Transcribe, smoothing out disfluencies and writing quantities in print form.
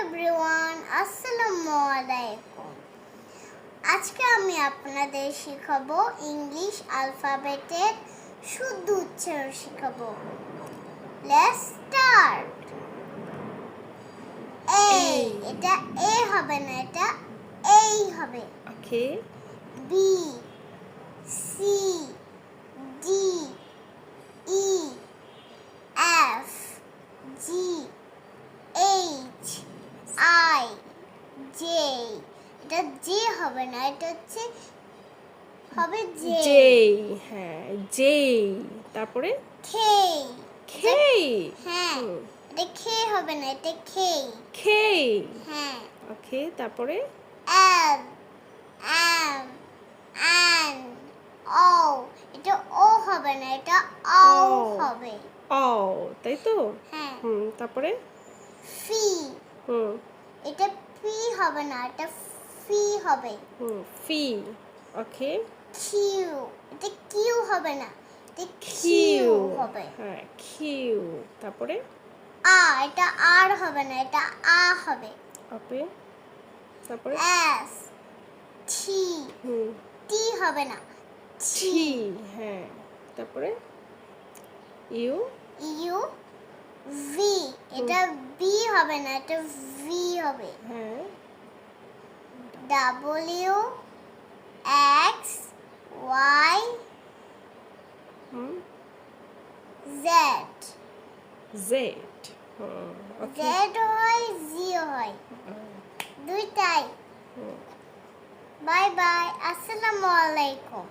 Everyone, আসসালামু আলাইকুম। আজকে আমি আপনাদের শেখাবো ইংলিশ অ্যালফাবেটের শুদ্ধ উচ্চারণ শেখাবো। Let's start. এ, এটা এ হবে না, এটা এই হবে। Okay. B, C, D, E, F, G, H, I, J. এটা জে হবে না, এটা হবে জে। জে, হ্যাঁ জে। তারপরে খে, খে। হ্যাঁ এটা খে হবে না, এটা খে। খে, হ্যাঁ। ওকে। তারপরে এল, এম, এন, ও। এটা ও হবে না, এটা আও হবে। ও, তাই তো। হ্যাঁ। তারপরে ফি, হুম এটা ফি হবে না, এটা ফি হবে। ফি, ওকে। কিউ, এটা কিউ হবে না, এটা কিউ, কিউ হবে। হ্যাঁ কিউ। তারপরে এটা আর হবে না, এটা আ হবে। ওকে। তারপরে এস, টি, টি হবে না, টি, হ্যাঁ। তারপরে ইউ, ইউ, ভি, এটা বি হবে না, এটা ভি হবে। হ্যাঁ। W, X, Y, Z. Z, okay. Z হয়, জি হয়, দুইটাই। বাই বাই, আসসালামু আলাইকুম।